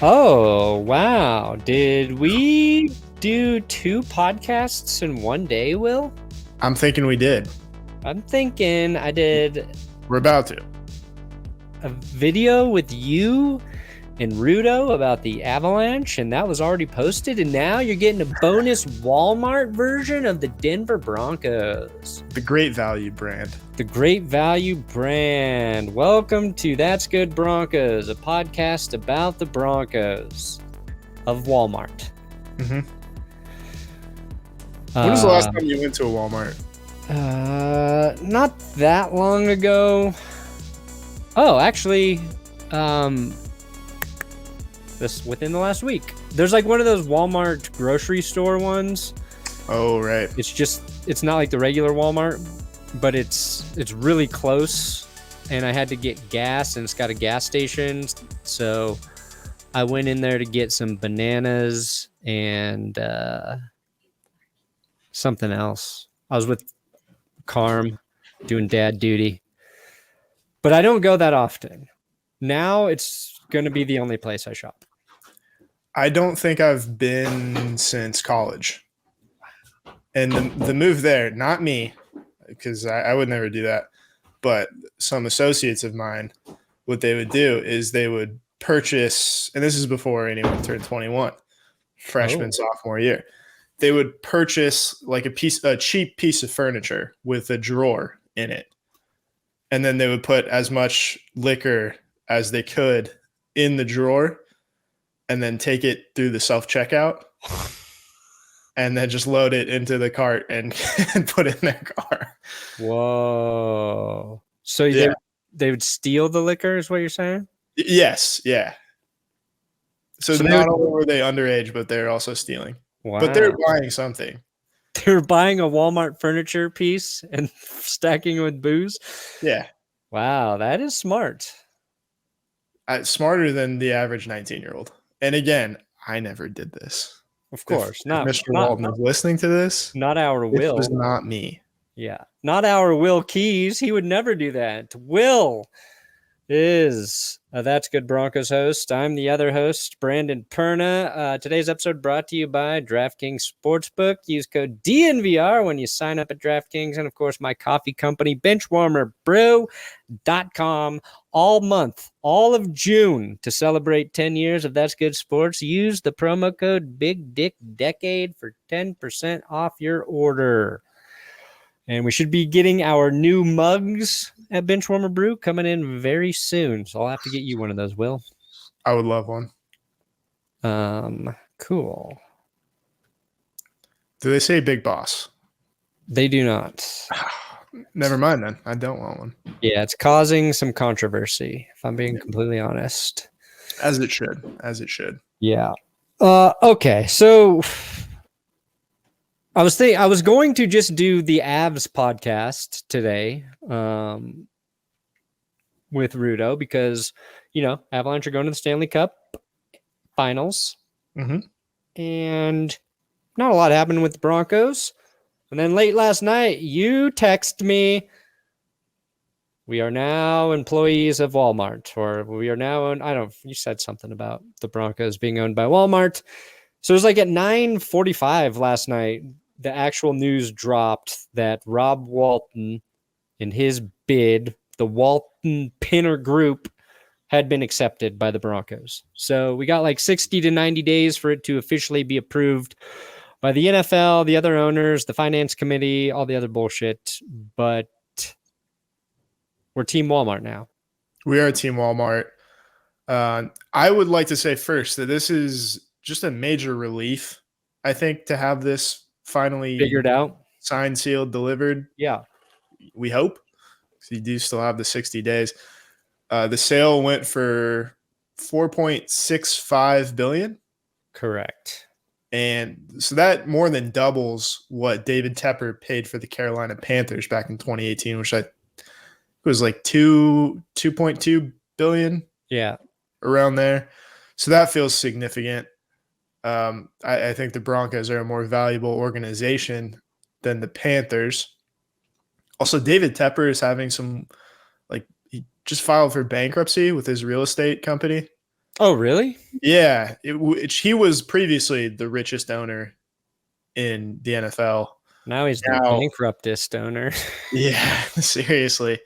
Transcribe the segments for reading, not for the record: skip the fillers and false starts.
Oh, wow. Did we do 2 podcasts in one day, Will? I'm thinking we did. I'm thinking I did We're about to. a video with you and Rudo about the Avalanche, and that was already posted, and now you're getting a bonus Walmart version of the Denver Broncos. The Great Value brand. The Great Value brand. Welcome to That's Good Broncos, a podcast about the Broncos of Walmart. Mm-hmm. When was the last time you went to a Walmart? Not that long ago. Oh, actually, this within the last week. There's like one of those Walmart grocery store ones. Oh, right. It's not like the regular Walmart, but it's really close, and I had to get gas, and it's got a gas station, so I went in there to get some bananas and something else. I was with Carm doing dad duty, but I don't go that often. Now it's going to be the only place I shop. I don't think I've been since college. And the move there, not me, because I would never do that, but some associates of mine, what they would do is they would purchase, and this is before anyone turned 21, freshman, sophomore year. They would purchase like a cheap piece of furniture with a drawer in it. And then they would put as much liquor as they could in the drawer and then take it through the self-checkout and then just load it into the cart and put it in their car. Whoa. So yeah. They would steal the liquor is what you're saying? Yes. Yeah. So not only were they underage, but they're also stealing. Wow. But they're buying something. They're buying a Walmart furniture piece and stacking it with booze? Yeah. Wow, that is smart. Smarter than the average 19-year-old. And again, I never did this. Of course. If Mr. Walton is listening to this. Not our Will. It was not me. Yeah. Not our Will Keys. He would never do that. Will is That's Good Broncos host. I'm the other host, Brandon Perna. Today's episode brought to you by Draftkings Sportsbook. Use code DNVR when you sign up at Draftkings. And, of course, my coffee company, benchwarmerbrew.com. All month, all of June, to celebrate 10 years of That's Good Sports. Use the promo code BIGDICKDECADE for 10% off your order. And we should be getting our new mugs at Benchwarmer Brew coming in very soon. So I'll have to get you one of those, Will. I would love one. Cool. Do they say Big Boss? They do not. Never mind then. I don't want one. Yeah, it's causing some controversy, if I'm being completely honest. As it should. As it should. Yeah. Okay, so I was going to just do the Avs podcast today with Rudo because, Avalanche are going to the Stanley Cup finals. Mm-hmm. And not a lot happened with the Broncos. And then late last night, you text me, we are now employees of Walmart, or we are now you said something about the Broncos being owned by Walmart. So it was like at 9:45 last night, the actual news dropped that Rob Walton and his bid, the Walton-Penner group, had been accepted by the Broncos. So we got like 60 to 90 days for it to officially be approved by the NFL, the other owners, the finance committee, all the other bullshit. But we're Team Walmart now. We are Team Walmart. I would like to say first that this is just a major relief, I think, to have this finally figured out, signed, sealed, delivered. Yeah. We hope. So you do still have the 60 days. The sale went for $4.65 billion. Correct. And so that more than doubles what David Tepper paid for the Carolina Panthers back in 2018, which was like $2.2 billion. Yeah. Around there. So that feels significant. I think the Broncos are a more valuable organization than the Panthers. Also, David Tepper is having some, he just filed for bankruptcy with his real estate company. Oh, really? Yeah, he was previously the richest owner in the NFL. Now he's the Now, bankruptest owner. yeah, seriously.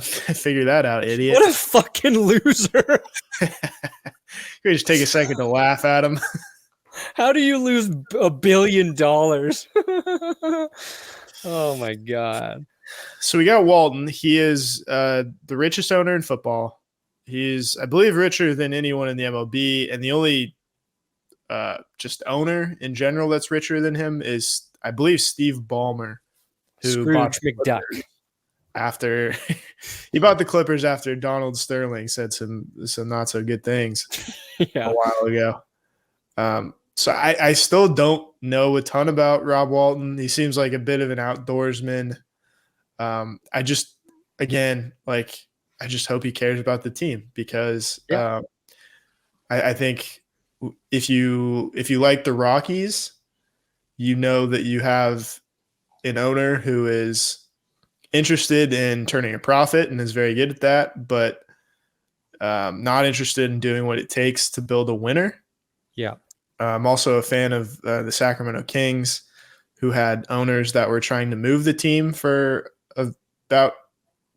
Figure that out, idiot. What a fucking loser. You just take a second to laugh at him. How do you lose $1 billion? Oh my God. So we got Walton. He is the richest owner in football. He's, I believe, richer than anyone in the MLB. And the only just owner in general that's richer than him is, I believe, Steve Ballmer, who bought Scrooge McDuck. after he bought the Clippers after Donald Sterling said some not so good things Yeah. a while ago. So I still don't know a ton about Rob Walton. He seems like a bit of an outdoorsman. I just hope he cares about the team because I think if you like the Rockies, you know that you have an owner who is interested in turning a profit and is very good at that, but not interested in doing what it takes to build a winner. Yeah. I'm also a fan of the Sacramento Kings, who had owners that were trying to move the team for about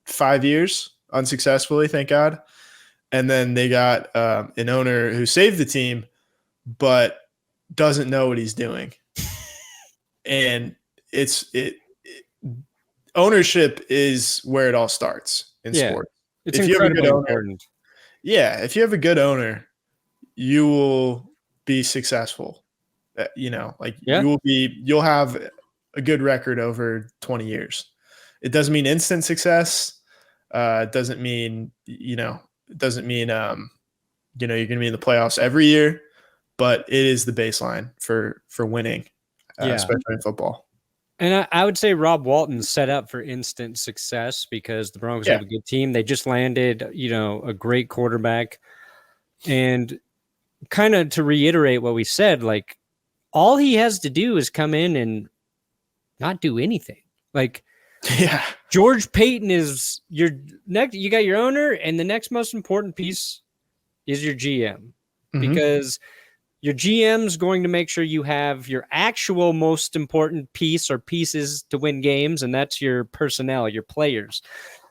5 years unsuccessfully, thank God. And then they got an owner who saved the team, but doesn't know what he's doing. And ownership is where it all starts in sports. It's incredibly important. If you have a good owner, you will be successful. You'll have a good record over 20 years. It doesn't mean instant success. It doesn't mean you're going to be in the playoffs every year, but it is the baseline for winning, especially in football. And I would say Rob Walton's set up for instant success because the Broncos have a good team. They just landed, a great quarterback. And kind of to reiterate what we said, like all he has to do is come in and not do anything. Like, George Payton is your next. You got your owner, and the next most important piece is your GM, because your GM's going to make sure you have your actual most important piece or pieces to win games, and that's your personnel, your players.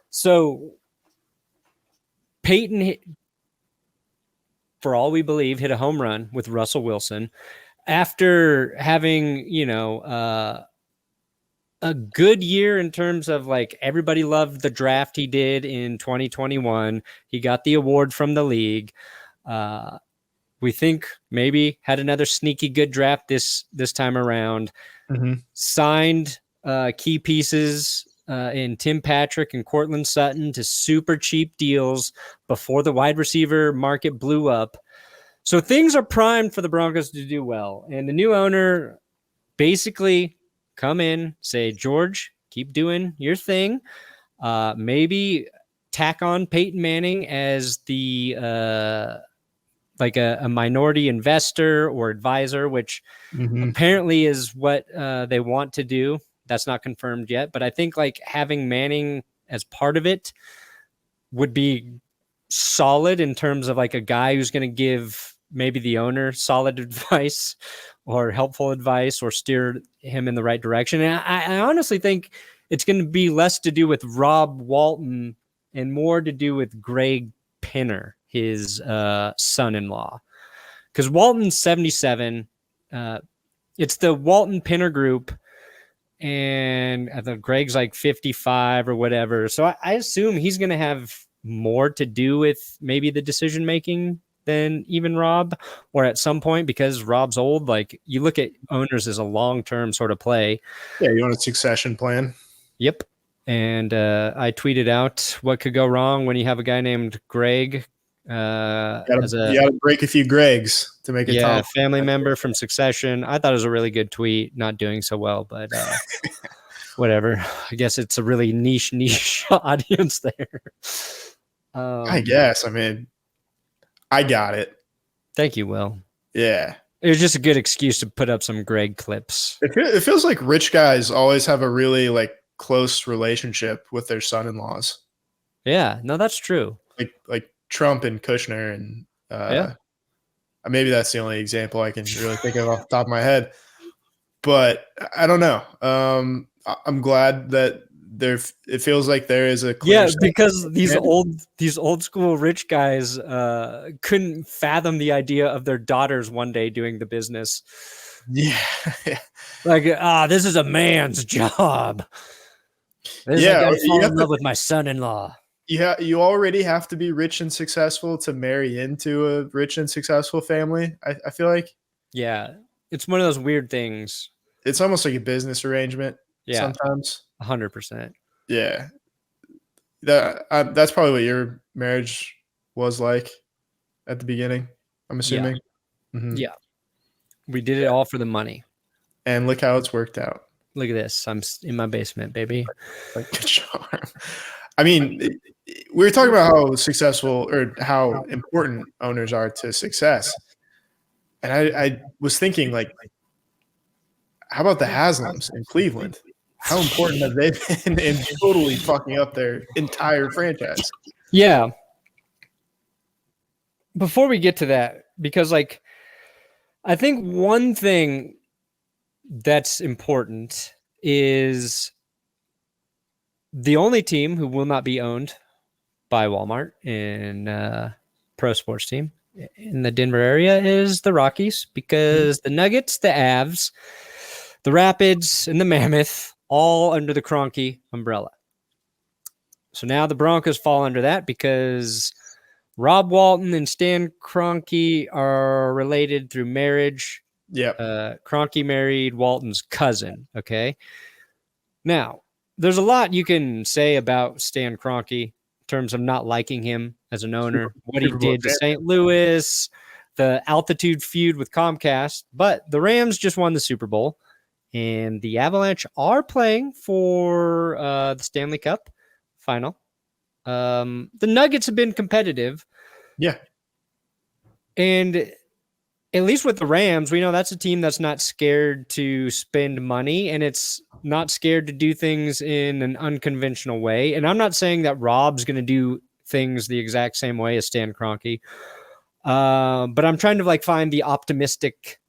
So Peyton, for all we believe, hit a home run with Russell Wilson after having, a good year in terms of like everybody loved the draft he did in 2021. He got the award from the league. We think maybe had another sneaky good draft this time around. Signed key pieces in Tim Patrick and Cortland Sutton to super cheap deals before the wide receiver market blew up. So things are primed for the Broncos to do well. And the new owner basically come in, say, George, keep doing your thing. Maybe tack on Peyton Manning as the like a minority investor or advisor, which apparently is what they want to do. That's not confirmed yet, but I think like having Manning as part of it would be solid in terms of like a guy who's going to give maybe the owner solid advice or helpful advice or steer him in the right direction. And I honestly think it's going to be less to do with Rob Walton and more to do with Greg Penner, his son-in-law. Because Walton's 77. It's the Walton-Penner group. And I thought Greg's like 55 or whatever. So I assume he's going to have more to do with maybe the decision-making than even Rob, or at some point, because Rob's old. Like you look at owners as a long-term sort of play. Yeah, you want a succession plan. Yep. And I tweeted out what could go wrong when you have a guy named Greg. You got to break a few Gregs to make it. Yeah, a family member from Succession. I thought it was a really good tweet. Not doing so well, but whatever. I guess it's a really niche audience there. I guess. I mean, I got it. Thank you, Will. Yeah. It was just a good excuse to put up some Greg clips. It feels like rich guys always have a really like close relationship with their son-in-laws. Yeah, no, that's true. Like Trump and Kushner and Yeah. Maybe that's the only example I can really think of off the top of my head. But I don't know. I'm glad that it feels like there is a clear. Yeah, because these old school rich guys couldn't fathom the idea of their daughters one day doing the business. Yeah. Like, this is a man's job. I gotta fall in love with my son-in-law. Yeah, you already have to be rich and successful to marry into a rich and successful family. I feel like. Yeah, it's one of those weird things. It's almost like a business arrangement. Yeah, sometimes. 100%. Yeah, that's probably what your marriage was like at the beginning. I'm assuming. Yeah, mm-hmm. Yeah. We did it all for the money. And look how it's worked out. Look at this. I'm in my basement, baby. Like good charm. I mean, we were talking about how successful or how important owners are to success. And I was thinking, like, how about the Haslams in Cleveland? How important have they been in totally fucking up their entire franchise? Yeah. Before we get to that, because like, I think one thing that's important is the only team who will not be owned by Walmart in pro sports team in the Denver area is the Rockies, because the Nuggets, the Avs, the Rapids, and the Mammoth all under the Kroenke umbrella. So now the Broncos fall under that because Rob Walton and Stan Kroenke are related through marriage. Yep. Kroenke married Walton's cousin. Okay. Now, there's a lot you can say about Stan Kroenke in terms of not liking him as an owner, what he did to St. Louis, the altitude feud with Comcast. But the Rams just won the Super Bowl, and the Avalanche are playing for the Stanley Cup final. The Nuggets have been competitive. Yeah. And at least with the Rams, we know that's a team that's not scared to spend money, and it's not scared to do things in an unconventional way. And I'm not saying that Rob's going to do things the exact same way as Stan Kroenke, but I'm trying to like find the optimistic,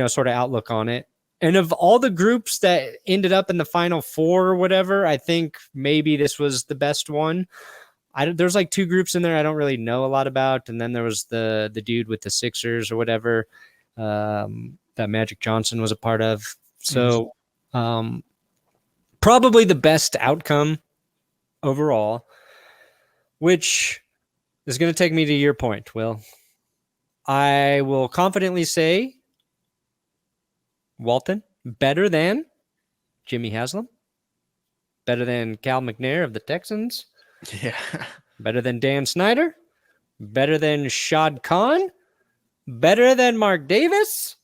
sort of outlook on it. And of all the groups that ended up in the Final Four or whatever, I think maybe this was the best one. There's like two groups in there I don't really know a lot about. And then there was the dude with the Sixers or whatever that Magic Johnson was a part of. So probably the best outcome overall, which is going to take me to your point, Will. I will confidently say Walton, better than Jimmy Haslam, better than Cal McNair of the Texans. Yeah. Better than Dan Snyder. Better than Shad Khan. Better than Mark Davis.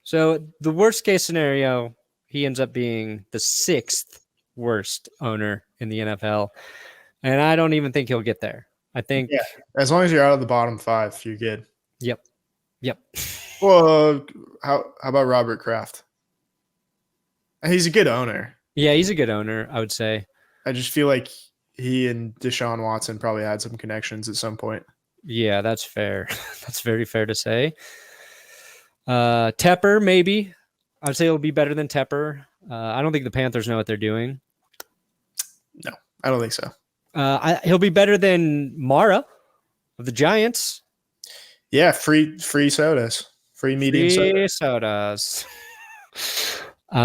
So the worst case scenario, he ends up being the 6th worst owner in the NFL. And I don't even think he'll get there. I think. Yeah. As long as you're out of the bottom 5, you're good. Yep. Well, how about Robert Kraft? He's a good owner. Yeah, he's a good owner, I would say. I just feel like he and Deshaun Watson probably had some connections at some point. Yeah, that's fair. That's very fair to say. Tepper, maybe. I'd say it'll be better than Tepper. I don't think the Panthers know what they're doing. No, I don't think so. He'll be better than Mara of the Giants. Yeah, free sodas. Free medium sodas. Who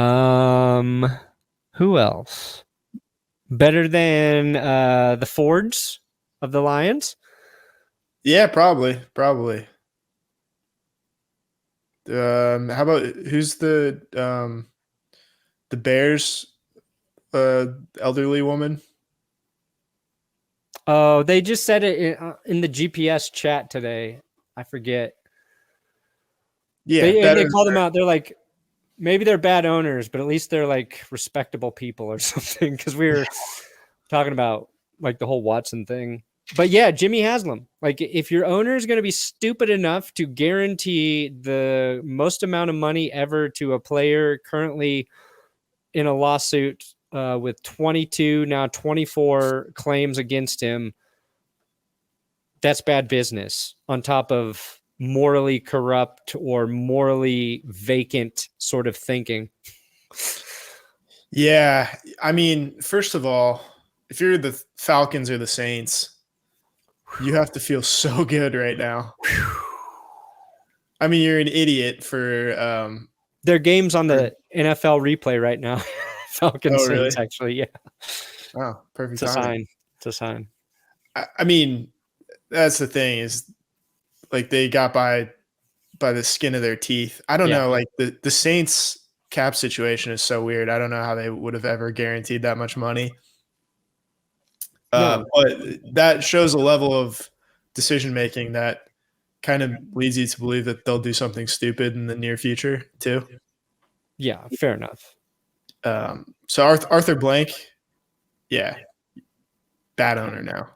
else? Better than the Fords of the Lions? Yeah, probably. How about who's the Bears elderly woman? Oh, they just said it in the GPS chat today. I forget. Yeah, they called them out. They're like, maybe they're bad owners, but at least they're like respectable people or something. Because we were talking about like the whole Watson thing. But yeah, Jimmy Haslam. Like, if your owner is going to be stupid enough to guarantee the most amount of money ever to a player currently in a lawsuit with 22, now 24 claims against him, that's bad business on top of morally corrupt or morally vacant sort of thinking. Yeah. I mean, first of all, if you're the Falcons or the Saints, you have to feel so good right now. I mean, you're an idiot for their games on the NFL replay right now. Falcons Oh, really? Saints, actually, yeah. Oh, perfect It's a timing. sign. It's a sign. I mean, that's the thing is like they got by the skin of their teeth. I don't Yeah. know. Like the Saints cap situation is so weird. I don't know how they would have ever guaranteed that much money. No. But that shows a level of decision making that kind of leads you to believe that they'll do something stupid in the near future too. Yeah, fair enough. So Arthur Blank, yeah, bad owner now.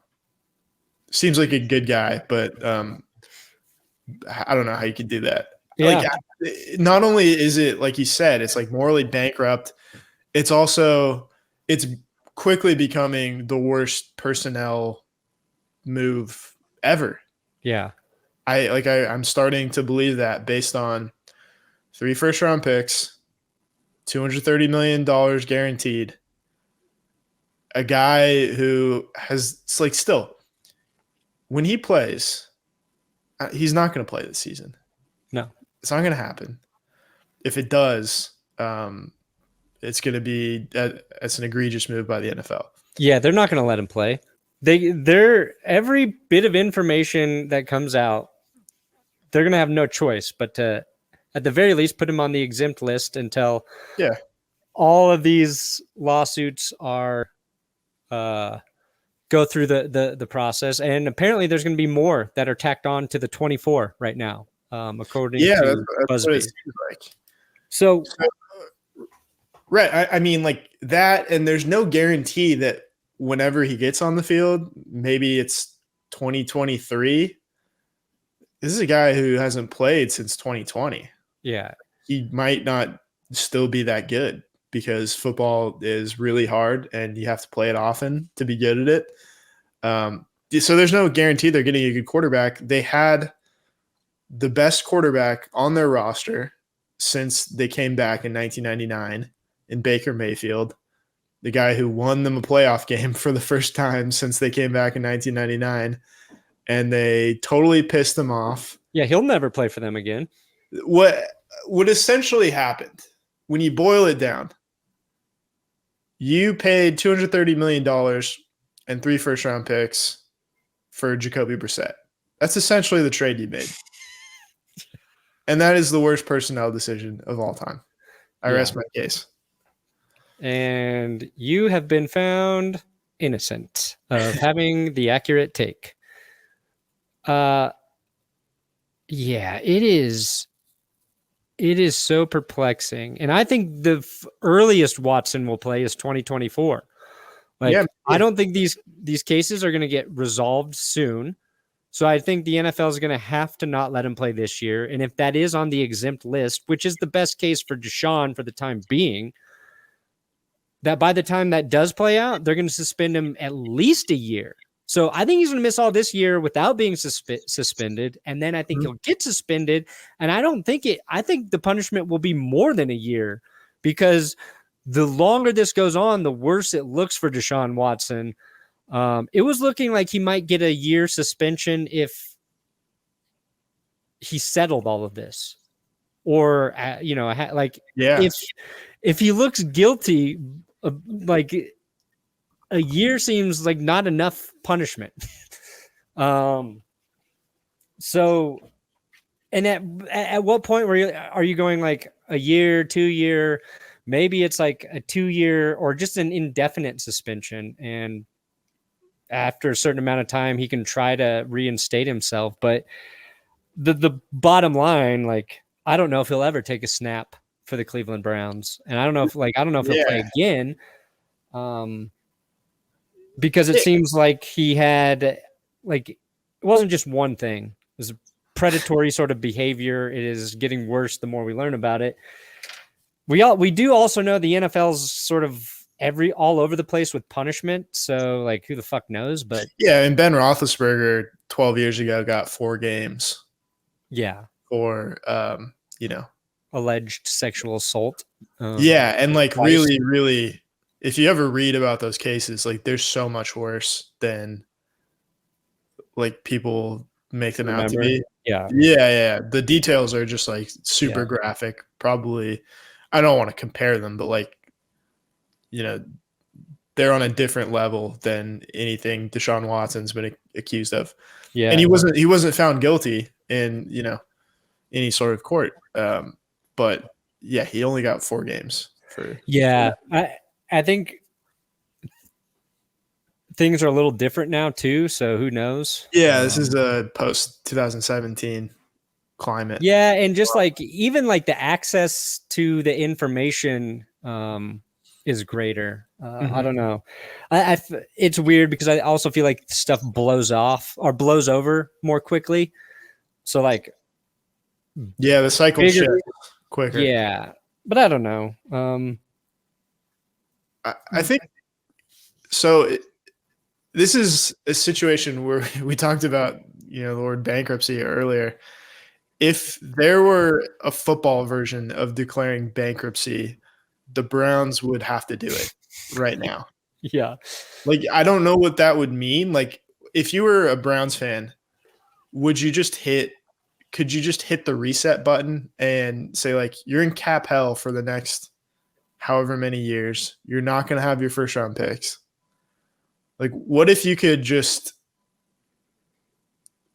Seems like a good guy, but I don't know how you could do that. Yeah. Like, not only is it like you said, it's like morally bankrupt. It's also it's quickly becoming the worst personnel move ever. Yeah. I'm starting to believe that based on 3 first-round picks, $230 million guaranteed. A guy who has like still when he plays, he's not going to play this season. No. It's not going to happen. If it does, it's going to be it's an egregious move by the NFL. Yeah, they're not going to let him play. They're every bit of information that comes out, they're going to have no choice but to, at the very least, put him on the exempt list until all of these lawsuits are go through the process. And apparently there's going to be more that are tacked on to the 24 right now, according to that's what it seems like. So right. I mean, like that, and there's no guarantee that whenever he gets on the field, maybe it's 2023. This is a guy who hasn't played since 2020. Yeah. He might not still be that good because football is really hard and you have to play it often to be good at it. So there's no guarantee they're getting a good quarterback. They had the best quarterback on their roster since they came back in 1999 in Baker Mayfield, the guy who won them a playoff game for the first time since they came back in 1999, and they totally pissed him off. Yeah, he'll never play for them again. What essentially happened, when you boil it down, you paid $230 million and 3 first-round picks for Jacoby Brissett. That's essentially the trade you made. And that is the worst personnel decision of all time. I rest my case. And you have been found innocent of having the accurate take. Yeah, it is so perplexing. And I think the earliest Watson will play is 2024. I don't think these cases are going to get resolved soon. So I think the NFL is going to have to not let him play this year. And if that is on the exempt list, which is the best case for Deshaun for the time being, that by the time that does play out, they're going to suspend him at least a year. So I think he's going to miss all this year without being suspended. And then I think he'll get suspended. And I think the punishment will be more than a year, because the longer this goes on, the worse it looks for Deshaun Watson. It was looking like he might get a year suspension if he settled all of this, or if he looks guilty, like a year seems like not enough punishment. So, and at what point are you going like a year, 2 year, maybe it's like a 2 year or just an indefinite suspension, and after a certain amount of time, he can try to reinstate himself. But the bottom line, like, I don't know if he'll ever take a snap for the Cleveland Browns. And I don't know if he'll play again. Because it seems like he had, like, it wasn't just one thing. It was a predatory sort of behavior. It is getting worse the more we learn about it. We do also know the NFL's sort of all over the place with punishment. So like, who the fuck knows? But Yeah, and Ben Roethlisberger 12 years ago got 4 games yeah, for you know. alleged sexual assault. Yeah, and like twice. really, really, if you ever read about those cases, like they're so much worse than like people make them out to Remember? be. Yeah. Yeah. The details are just like super Yeah. graphic. Probably, I don't want to compare them, but like, you know, they're on a different level than anything Deshaun Watson's been accused of. Yeah. And he wasn't found guilty in, you know, any sort of court. But yeah, he only got 4 games for. Yeah. I think things are a little different now too. So who knows? Yeah, this is a post 2017 climate. Yeah, and just like even like the access to the information is greater. I don't know. It's weird because I also feel like stuff blows off or blows over more quickly. So like, Yeah, the cycle bigger, shifts quicker. yeah, but I don't know. I think so. This is a situation where we talked about, you know, the word bankruptcy earlier. If there were a football version of declaring bankruptcy, the Browns would have to do it right now. Yeah. Like, I don't know what that would mean. Like, if you were a Browns fan, could you just hit the reset button and say, like, you're in cap hell for the next however many years. You're not going to have your first round picks. Like, what if you could just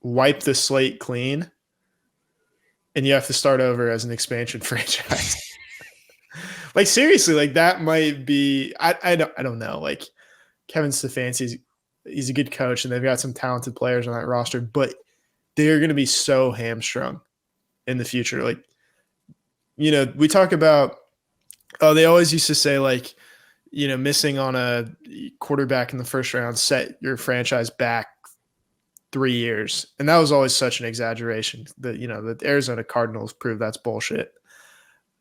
wipe the slate clean and you have to start over as an expansion franchise? Like, seriously, like that might be, I don't know. Like, Kevin Stefanski's, he's a good coach and they've got some talented players on that roster, but they're going to be so hamstrung in the future. Like, you know, we talk about, they always used to say, like, you know, missing on a quarterback in the first round set your franchise back 3 years. And that was always such an exaggeration that, you know, the Arizona Cardinals proved that's bullshit.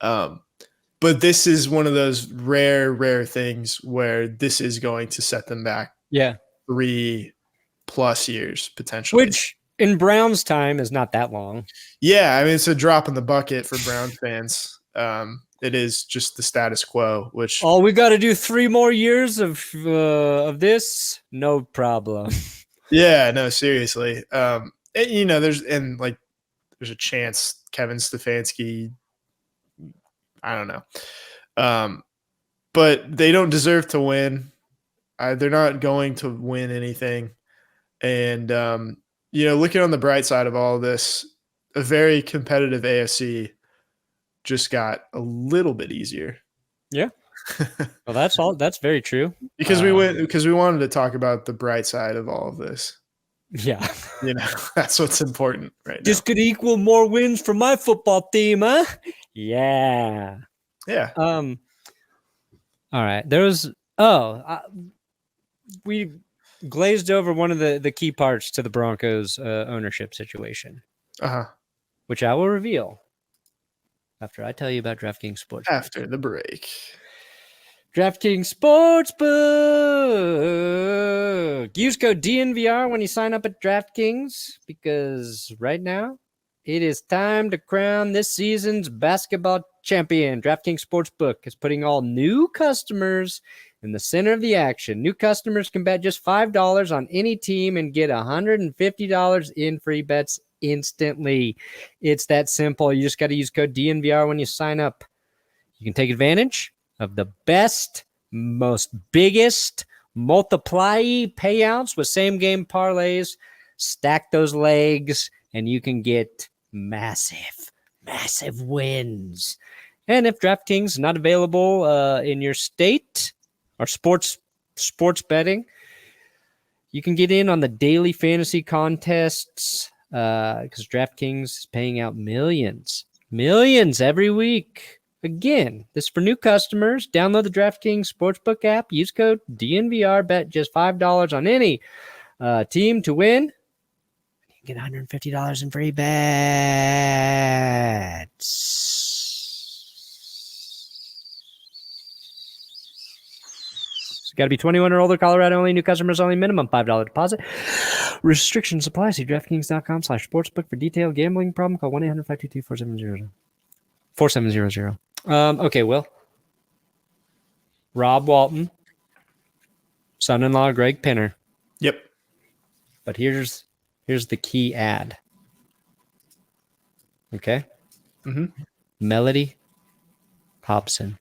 But this is one of those rare things where this is going to set them back 3+ years potentially. Which in Browns time is not that long. Yeah, I mean, it's a drop in the bucket for Browns fans. It is just the status quo, which we got to do 3 more years of this, no problem. Yeah, no, seriously. And, you know, there's a chance Kevin Stefanski, I don't know. But they don't deserve to win. They're not going to win anything. And, you know, looking on the bright side of all of this, a very competitive AFC just got a little bit easier. Yeah. Well, that's very true. Because we wanted to talk about the bright side of all of this. Yeah. You know, that's what's important right now. This could equal more wins for my football team, huh? Yeah. Yeah. All right. We glazed over one of the key parts to the Broncos ownership situation. Which I will reveal after I tell you about DraftKings Sportsbook. After the break. DraftKings Sportsbook. Use code DNVR when you sign up at DraftKings because right now it is time to crown this season's basketball champion. DraftKings Sportsbook is putting all new customers in the center of the action. New customers can bet just $5 on any team and get $150 in free bets instantly. It's that simple. You just got to use code DNVR when you sign up. You can take advantage of the best, most biggest multiply payouts with same game parlays. Stack those legs and you can get massive wins. And if DraftKings is not available in your state or sports betting, you can get in on the daily fantasy contests because DraftKings is paying out millions every week. Again, this is for new customers. Download the DraftKings Sportsbook app. Use code DNVR. Bet just $5 on any team to win. You can get $150 in free bets. Got to be 21 or older, Colorado only, new customers only, minimum $5 deposit. Restrictions apply. See DraftKings.com/sportsbook for detailed gambling problem. Call 1-800-522-4700. 4700. Okay, Will. Rob Walton, son-in-law Greg Penner. Yep. But here's the key ad. Okay? Mm-hmm. Melody Hobson,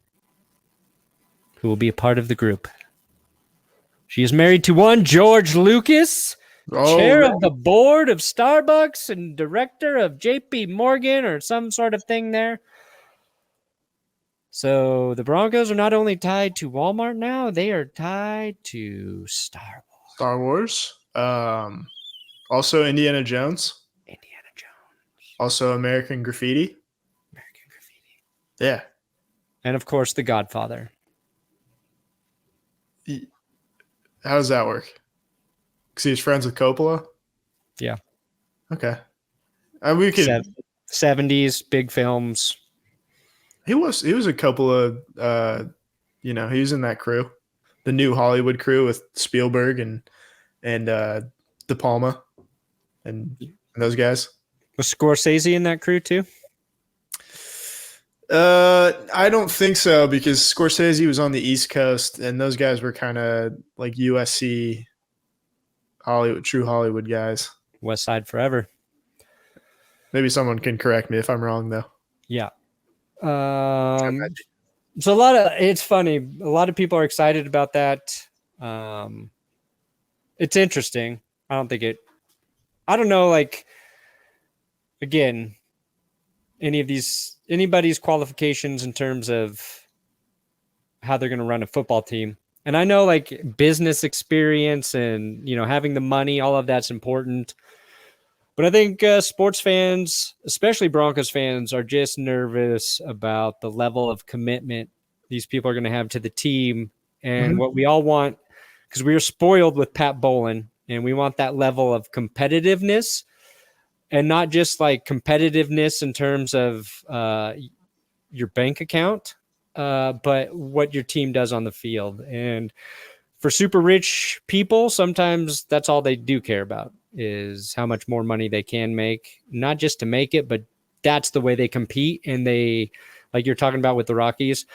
who will be a part of the group. She is married to one George Lucas, chair of the board of Starbucks and director of JP Morgan or some sort of thing there. So the Broncos are not only tied to Walmart now, they are tied to Star Wars. Star Wars. Also Indiana Jones. Indiana Jones. Also American Graffiti. American Graffiti. Yeah. And of course, The Godfather. How does that work? Because he was friends with Coppola? Yeah. Okay. We could 70s, big films. He was a Coppola, he was in that crew. The new Hollywood crew with Spielberg and De Palma and those guys. Was Scorsese in that crew too? I don't think so, because Scorsese was on the East Coast and those guys were kind of like USC Hollywood, true Hollywood guys. West Side Forever. Maybe someone can correct me if I'm wrong though. Yeah. So it's funny. A lot of people are excited about that. It's interesting. I don't know, like, again, anybody's qualifications in terms of how they're going to run a football team. And I know, like, business experience and, having the money, all of that's important. But I think sports fans, especially Broncos fans, are just nervous about the level of commitment these people are going to have to the team. And what we all want, because we are spoiled with Pat Bowlen, and we want that level of competitiveness, and not just like competitiveness in terms of your bank account, but what your team does on the field. And for super rich people, sometimes that's all they do care about, is how much more money they can make, not just to make it, but that's the way they compete. And they, like you're talking about with the Rockies.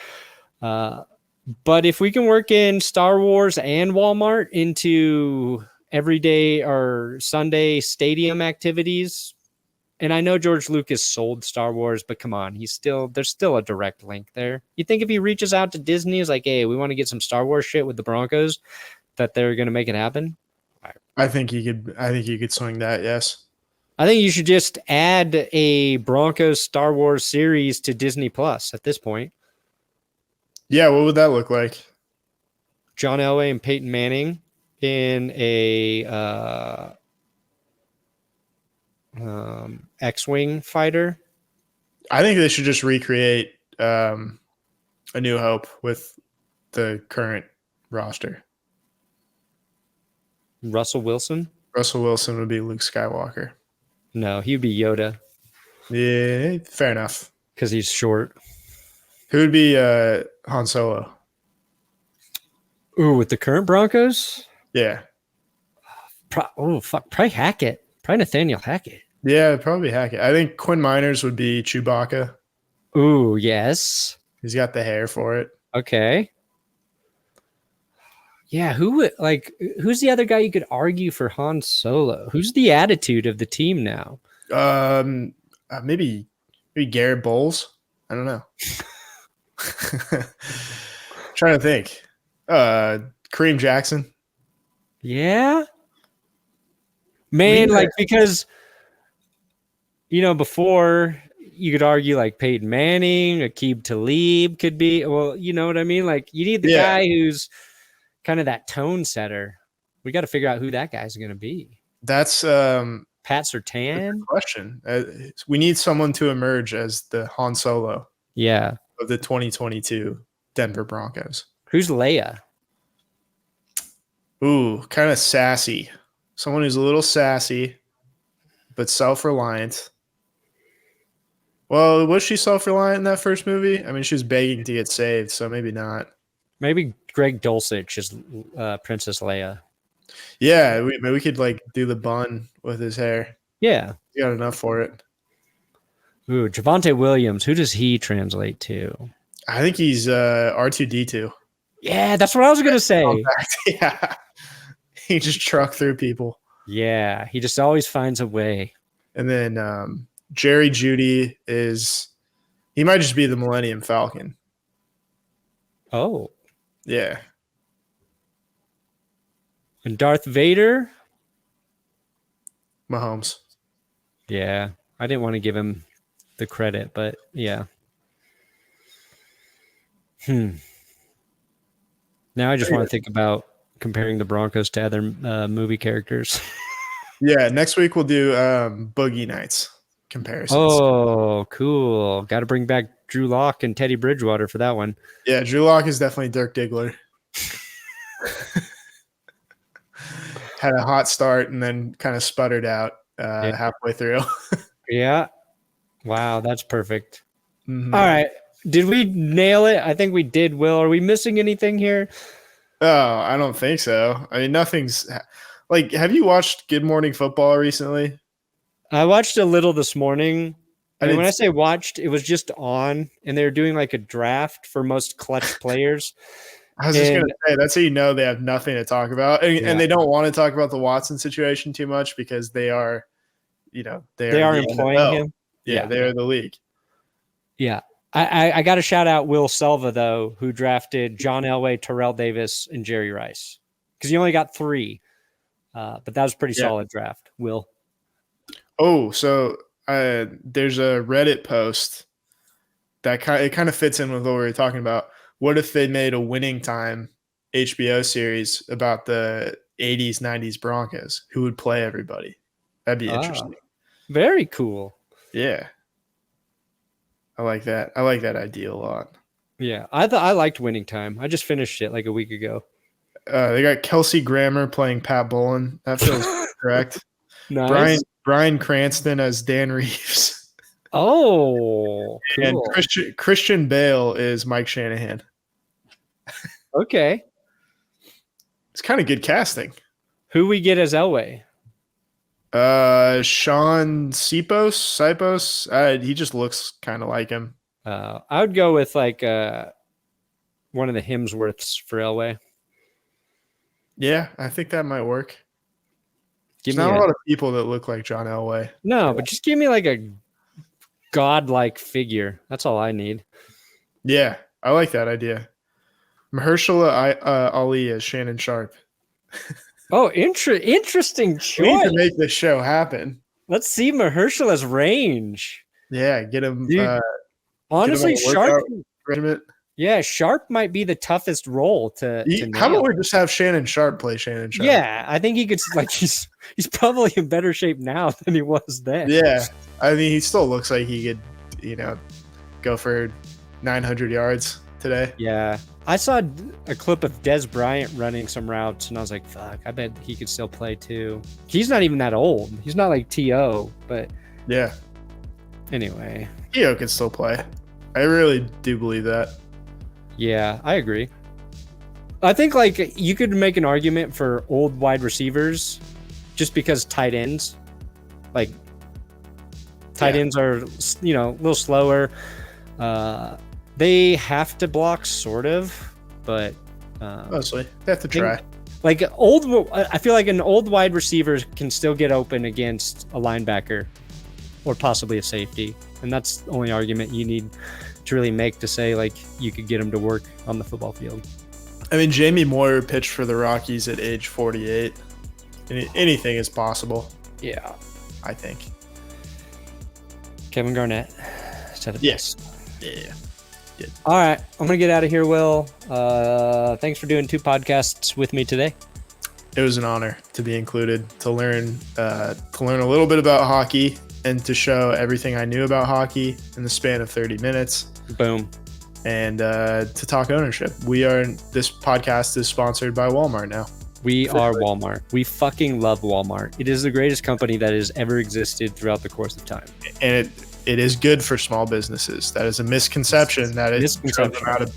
But if we can work in Star Wars and Walmart into everyday or Sunday stadium activities, and I know George Lucas sold Star Wars, but come on, there's still a direct link there. You think if he reaches out to Disney, is like, hey, we want to get some Star Wars shit with the Broncos, that they're going to make it happen? I think you could swing that. Yes. I think you should just add a Broncos Star Wars series to Disney Plus at this point. Yeah. What would that look like? John Elway and Peyton Manning in a X-Wing fighter. I think they should just recreate A New Hope with the current roster. Russell Wilson would be Luke Skywalker. No, he'd be Yoda. Yeah, fair enough. Because he's short. Who would be Han Solo? Ooh, with the current Broncos? Yeah. Probably Hackett. Probably Nathaniel Hackett. Yeah, probably Hackett. I think Quinn Miners would be Chewbacca. Ooh, yes. He's got the hair for it. Okay. Yeah, who's the other guy you could argue for Han Solo? Who's the attitude of the team now? Maybe Garrett Bowles. I don't know. Trying to think. Kareem Jackson. Yeah. Man, because before you could argue like Peyton Manning, Aqib Talib could be. Well, you know what I mean? Like, you need the guy who's kind of that tone setter. We got to figure out who that guy's going to be. That's Pat Surtain. Question. We need someone to emerge as the Han Solo. Yeah. Of the 2022 Denver Broncos. Who's Leia? Ooh, kind of sassy. Someone who's a little sassy, but self-reliant. Well, was she self-reliant in that first movie? I mean, she was begging to get saved, so maybe not. Maybe Greg Dulcich is Princess Leia. Yeah, we could like do the bun with his hair. Yeah. He got enough for it. Ooh, Javonte Williams. Who does he translate to? I think he's R2D2. Yeah, that's what I was gonna say. Yeah, he just truck through people. Yeah, he just always finds a way. And then Jerry Jeudy he might just be the Millennium Falcon. Oh, Yeah. and Darth Vader. Mahomes. Yeah, I didn't want to give him the credit, but yeah. Now I just want to think about comparing the Broncos to other movie characters. Yeah, next week we'll do Boogie Nights comparisons. Oh, cool. Got to bring back Drew Lock and Teddy Bridgewater for that one. Yeah, Drew Lock is definitely Dirk Diggler. Had a hot start and then kind of sputtered out halfway through. Yeah. Wow, that's perfect. Mm-hmm. All right. Did we nail it? I think we did, Will. Are we missing anything here? Oh, I don't think so. I mean, nothing's like, have you watched Good Morning Football recently? I watched a little this morning. I When I say watched, it was just on, and they were doing like a draft for most clutch players. I was just going to say, that's how you know they have nothing to talk about. And they don't want to talk about the Watson situation too much because they are, they are employing NFL. him. Yeah, they are the league. Yeah. I got to shout out Will Selva, though, who drafted John Elway, Terrell Davis, and Jerry Rice. Because he only got 3. But that was a pretty solid draft, Will. Oh, so there's a Reddit post that kind of fits in with what we were talking about. What if they made a Winning Time HBO series about the 80s, 90s Broncos? Who would play everybody? That'd be interesting. Very cool. Yeah. I like that. I like that idea a lot. Yeah, I liked Winning Time. I just finished it like a week ago. They got Kelsey Grammer playing Pat Bullen. That feels correct. Nice. Bryan Cranston as Dan Reeves. Oh, cool. And Christian Bale is Mike Shanahan. Okay. It's kind of good casting. Who we get as Elway? Sean Sipos. He just looks kind of like him. I would go with like one of the Hemsworths for Elway. Yeah, I think that might work. There's not a lot of people that look like John Elway. No, but just give me like a godlike figure. That's all I need. Yeah, I like that idea. Mahershala Ali as Shannon Sharp. Oh, interesting choice. We need to make this show happen. Let's see Mahershala's range. Yeah, get him. Dude, honestly, Sharp. Regiment. Yeah, Sharp might be the toughest role to How nail. about we just have Shannon Sharp play Shannon Sharp? Yeah, I think he could. Like he's probably in better shape now than he was then. Yeah, I mean, he still looks like he could, go for 900 yards today. Yeah. I saw a clip of Des Bryant running some routes, and I was like, fuck, I bet he could still play too. He's not even that old. He's not like T.O., but yeah. Anyway. T.O. can still play. I really do believe that. Yeah, I agree. I think like you could make an argument for old wide receivers just because tight ends. Like tight ends are, a little slower. They have to block, sort of, but mostly they have to try. I feel like an old wide receiver can still get open against a linebacker or possibly a safety, and that's the only argument you need to really make to say like you could get him to work on the football field. I mean, Jamie Moyer pitched for the Rockies at age 48. Anything is possible. Yeah, I think. Kevin Garnett said it best. Yeah. Good. All right, I'm gonna get out of here, Will. Thanks for doing 2 podcasts with me today. It was an honor to be included, to learn a little bit about hockey, and to show everything I knew about hockey in the span of 30 minutes. Boom. And to talk ownership. This podcast is sponsored by Walmart now. We are Walmart. We fucking love Walmart. It is the greatest company that has ever existed throughout the course of time. And it is good for small businesses. That is a misconception that it drove them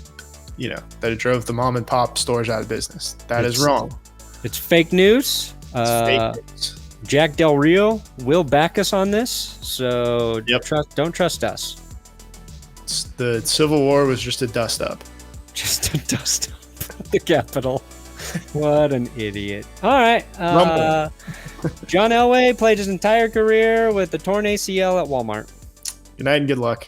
that it drove the mom and pop stores out of business. That is wrong. It's fake news. It's fake news. Jack Del Rio will back us on this, so Yep. don't trust us. The Civil War was just a dust up. Just a dust up the Capitol. What an idiot. All right. John Elway played his entire career with a torn ACL at Walmart. Good night and good luck.